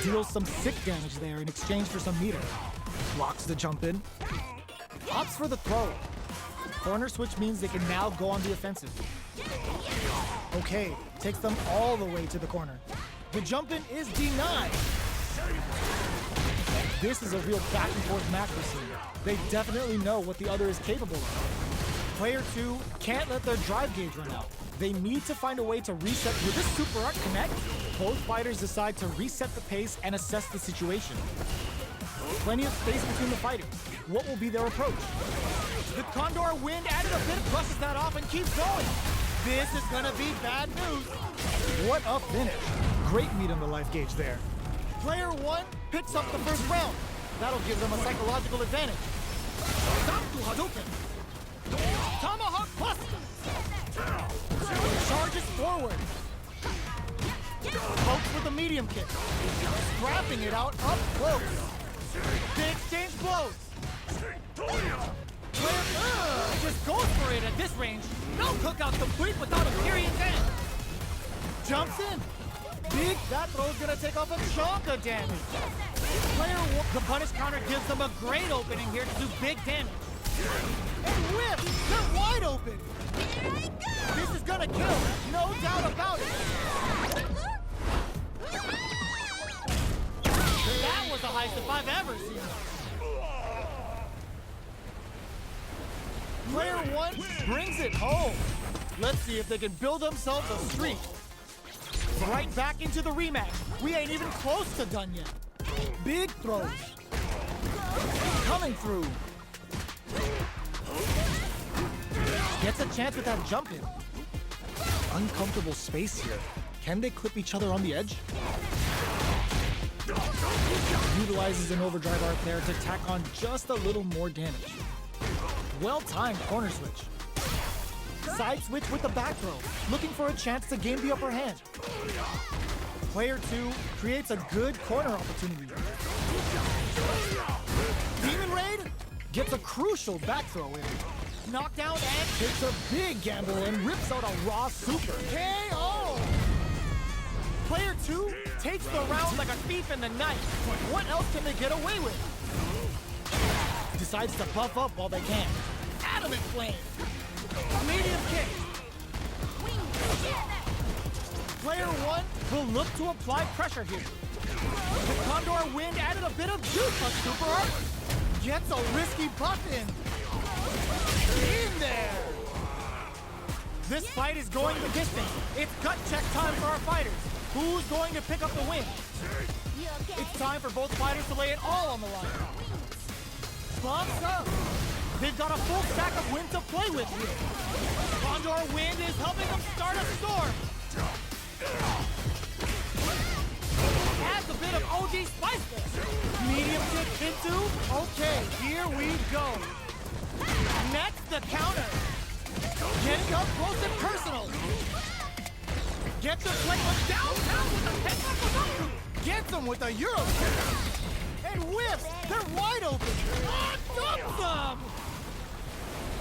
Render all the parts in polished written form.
Deals some sick damage there in exchange for some meter. Blocks the jump in. Opts for the throw. Corner switch means they can now go on the offensive. Okay, takes them all the way to the corner. The jump in is denied. This is a real back and forth match we're seeing. They definitely know what the other is capable of. Player 2 can't let their drive gauge run out. They need to find a way to reset. With this super art connect, both fighters decide to reset the pace and assess the situation. Plenty of space between the fighters. What will be their approach? The Condor Wind added a bit, brushes that off and keeps going. This is gonna be bad news. What a finish. Great meat on the life gauge there. Player 1 picks up the first round. That'll give them a psychological advantage. Stop to Hadouken. Tomahawk plus. Charges forward. Pokes with a medium kick. Scrapping it out up close. Big exchange blows. Player just goes for it at this range. No cookout complete without a period end. Jumps in. Big, that throw's gonna take off a chunk of damage. Player 1, the punish counter gives them a great opening here to do big damage. And whip, they're wide open. This is gonna kill, no doubt about it. That was the highest if I've ever seen it. Player 1 brings it home. Let's see if they can build themselves a streak. Right back into the rematch. We ain't even close to done yet. Big throws. Coming through. Gets a chance with that jump in. Uncomfortable space here. Can they clip each other on the edge? Utilizes an overdrive art there to tack on just a little more damage. Well-timed corner switch. Side switch with the back throw, looking for a chance to gain the upper hand. Player 2 creates a good corner opportunity. Demon Raid gets a crucial back throw in. Knockdown and takes a big gamble and rips out a raw super. KO! Player 2 takes the round like a thief in the night. What else can they get away with? Decides to buff up while they can. Adamant Flame. Medium kick. Player 1 will look to apply pressure here. The Condor Wind added a bit of juice on Super Art. Gets a risky buff in. In there. This fight is going the distance. It's gut check time for our fighters. Who's going to pick up the win? It's time for both fighters to lay it all on the line. Bumps up. They've got a full stack of wind to play with here. Condor Wind is helping them start a storm. Adds a bit of OG spice there. Medium kick into. Okay, here we go. Next, the counter. Getting up close and personal. Gets the plate one downtown with a head. Gets them with a Euro kick. And whips. They're wide open. Dumps them.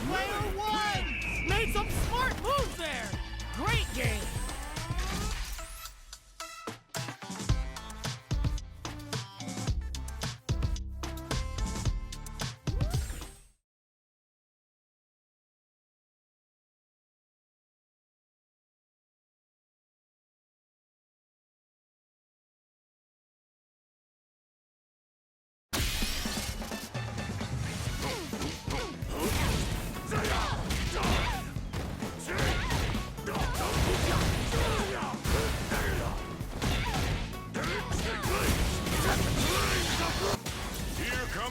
Player 1 made some smart moves there. Great game.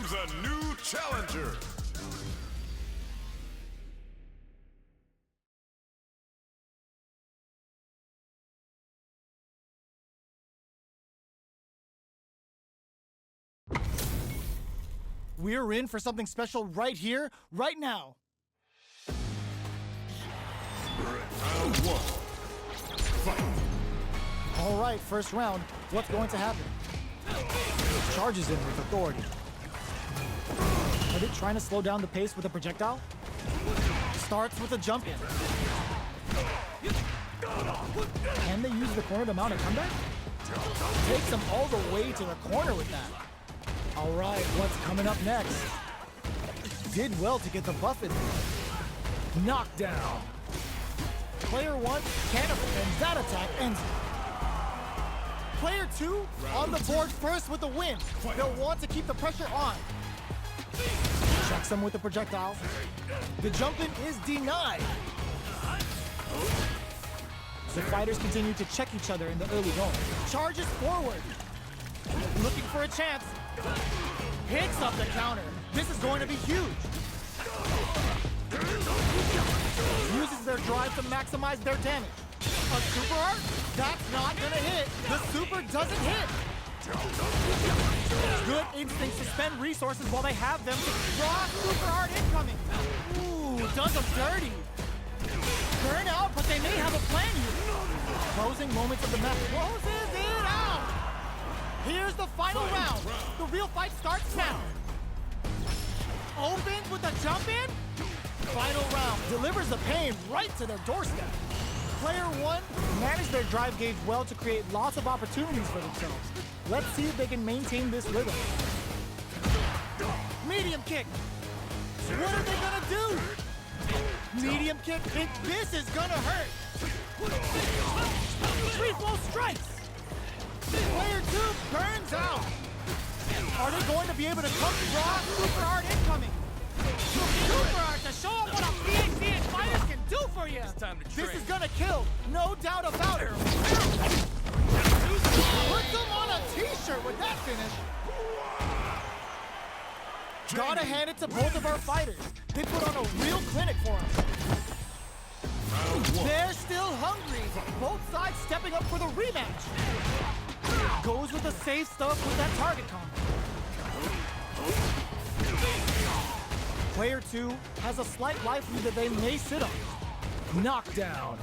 A new challenger. We're in for something special right here, right now. Round 1. Fight. All right, first round. What's going to happen? Charges in with authority. Are they trying to slow down the pace with a projectile? Starts with a jump in. Can they use the corner to mount a comeback? Takes him all the way to the corner with that. All right, what's coming up next? Did well to get the buff in there. Knockdown. Player 1 can't and that attack ends it. Player 2 on the board first with the win. They'll want to keep the pressure on. Checks him with the projectile. The jump in is denied. The fighters continue to check each other in the early going. Charges forward. Looking for a chance. Picks up the counter. This is going to be huge. Uses their drive to maximize their damage. A super art? That's not gonna hit. The super doesn't hit. Good instincts to spend resources while they have them to draw super art incoming. Ooh, does them dirty. Burn out, but they may have a plan here. Closing moments of the match. Closes it out. Here's the final round. The real fight starts now. Opens with a jump in. Final round. Delivers the pain right to their doorstep. Player 1 managed their drive gauge well to create lots of opportunities for themselves. Let's see if they can maintain this rhythm. Medium kick. What are they gonna do? Medium kick. This is gonna hurt. Free flow strikes. Player 2 burns out. Are they going to be able to come draw super hard incoming? Super hard to show them what a PhD fighters can do for you. This is gonna kill, no doubt about it. Put them on a t-shirt with that finish. Gotta hand it to both of our fighters. They put on a real clinic for us. They're still hungry. Both sides stepping up for the rematch. Goes with the safe stuff with that target combo. Player 2 has a slight life lead that they may sit on. Knockdown.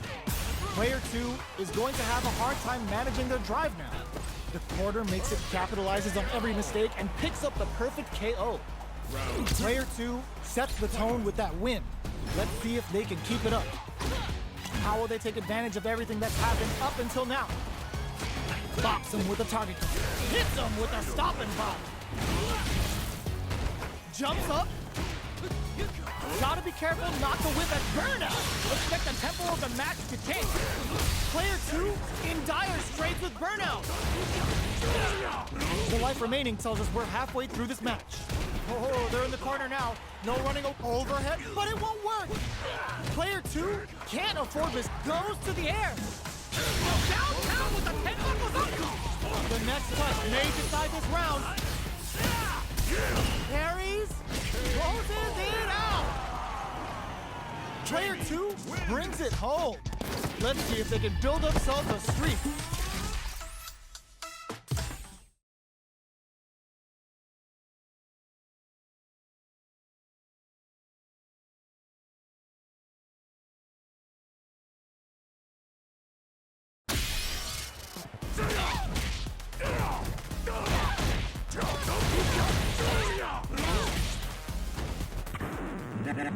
Player 2 is going to have a hard time managing their drive now. The quarter makes it, capitalizes on every mistake, and picks up the perfect KO. Player 2 sets the tone with that win. Let's see if they can keep it up. How will they take advantage of everything that's happened up until now? Bops him with a target. Hits him with a stop and pop. Jumps up. Gotta be careful not to whip at burnout. Expect the tempo of the match to change. Player 2 in dire straits with burnout. The life remaining tells us we're halfway through this match. Oh, they're in the corner now. No running overhead, but it won't work. Player 2 can't afford this. Goes to the air. Downtown with the 10 knuckles up. The next touch may decide this round. Parries. Closes it out. Player 2 brings it home. Let's see if they can build themselves a streak.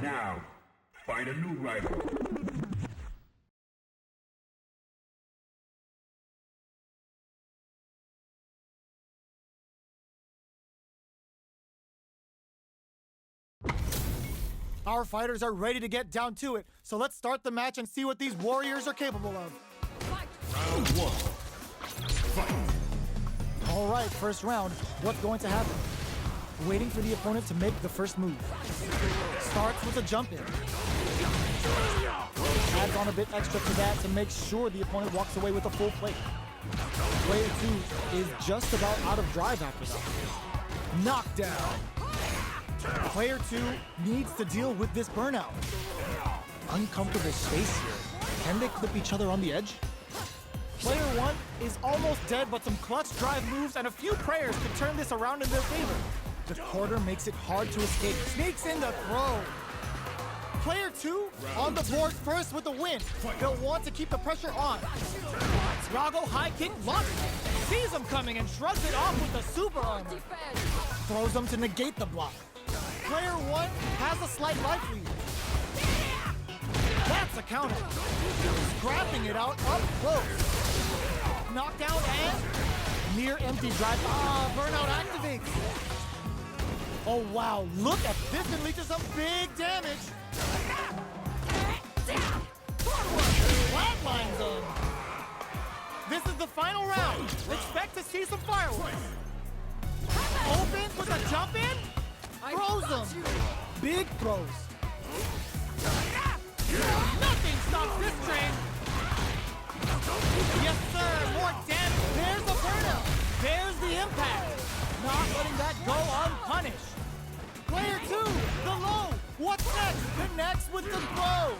Now, find a new rival. Our fighters are ready to get down to it, so let's start the match and see what these warriors are capable of. Round 1. Fight. All right, first round. What's going to happen? Waiting for the opponent to make the first move. Starts with a jump in. Adds on a bit extra to that to make sure the opponent walks away with a full plate. Player 2 is just about out of drive after that. Knockdown. Player 2 needs to deal with this burnout. Uncomfortable space here. Can they clip each other on the edge? Player 1 is almost dead, but some clutch drive moves and a few prayers could turn this around in their favor. The quarter makes it hard to escape. Sneaks in the throw. Player 2 on the board first with the win. They'll want to keep the pressure on. Drago high kick launches. Sees him coming and shrugs it off with the super armor. Throws him to negate the block. Player 1 has a slight life lead. That's a counter. Scrapping it out up close. Knockdown and near empty drive. Ah, burnout activates. Oh wow, look at this, and leaches some big damage. Flatlines him. This is the final round. Expect to see some fireworks. Opens with a jump in, throws him. Big throws. Nothing stops this train. Yes, sir. More damage. There's the burnout. There's the impact. Not letting that go unpunished. Player 2, the low. What's next? Connects with the throw.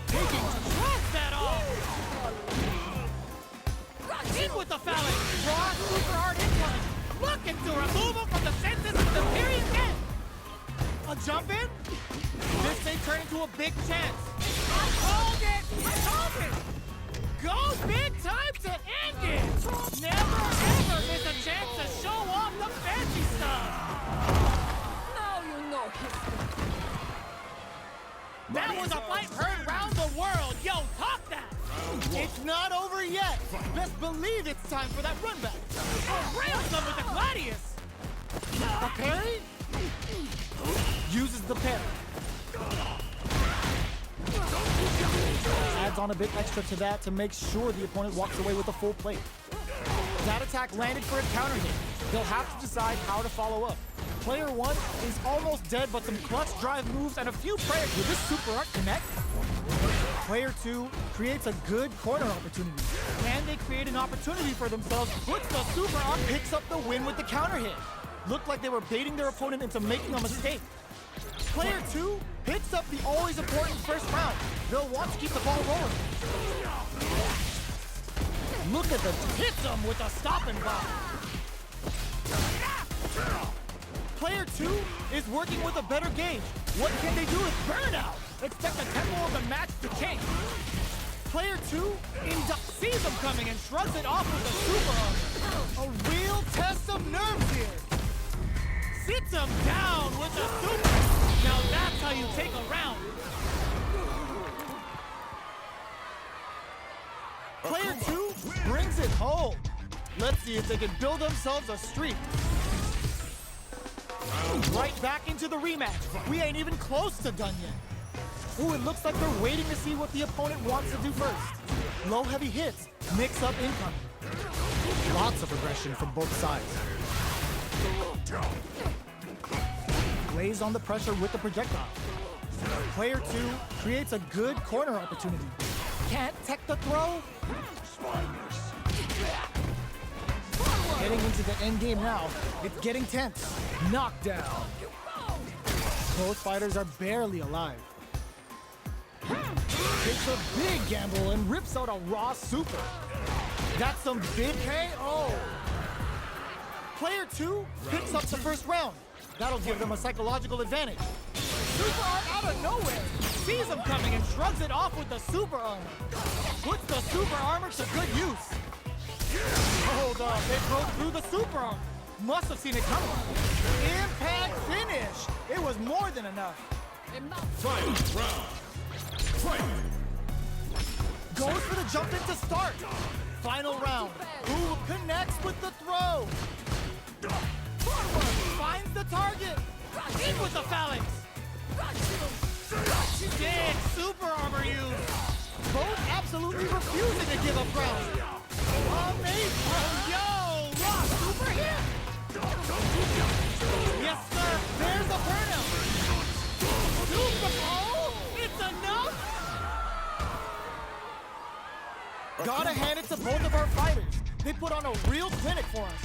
Taking drops that off. In with the phalanx. Raw super hard incline. Looking to remove him from the census of the period end. A jump in? This may turn into a big chance. I called it! I called it! Go big time to end it! Never ever miss a chance to show off the fancy stuff! Now you know history. That was a fight heard round the world! Yo, talk that! It's not over yet! Best believe it's time for that run back! Rails them with the Gladius! A parry? Uses the parry. Adds on a bit extra to that to make sure the opponent walks away with a full plate. That attack landed for a counter hit. They'll have to decide how to follow up. Player 1 is almost dead, but some clutch drive moves and a few prayers. Will this super art connect? Player 2 creates a good corner opportunity. Can they create an opportunity for themselves? Puts the super art, picks up the win with the counter hit. Looked like they were baiting their opponent into making a mistake. Player 2 picks up the always important first round. They'll want to keep the ball rolling. Look at the hits them with a stop and block. Player 2 is working with a better gauge. What can they do with burnout? Expect the tempo of the match to change. Player 2 sees them coming and shrugs it off with a super arm. A real test of nerves here. Sits him down with a super. Now that's how you take a round. Player 2 brings it home. Let's see if they can build themselves a streak. Right back into the rematch. We ain't even close to done yet. Ooh, it looks like they're waiting to see what the opponent wants to do first. Low heavy hits, mix up incoming. Lots of aggression from both sides. Lays on the pressure with the projectile. Player 2 creates a good corner opportunity. Can't tech the throw. Getting into the end game now. It's getting tense. Knockdown. Both fighters are barely alive. Takes a big gamble and rips out a raw super. That's some big KO. Player 2 picks up the first round. That'll give them a psychological advantage. Super arm out of nowhere. Sees him coming and shrugs it off with the super armor. Puts the super armor to good use. Hold up, it broke through the super armor. Must have seen it coming. Impact finish. It was more than enough. Fight round. Fight. Goes for the jump in to start. Final round. Who connects with the throw? Finds the target. In with the phalanx. Big super armor use. Both absolutely refusing to give up ground. Amazing. Yo, raw super hit. Yes, sir. There's a burnout. Super. Oh, it's enough. Gotta hand it to both of our fighters. They put on a real clinic for us.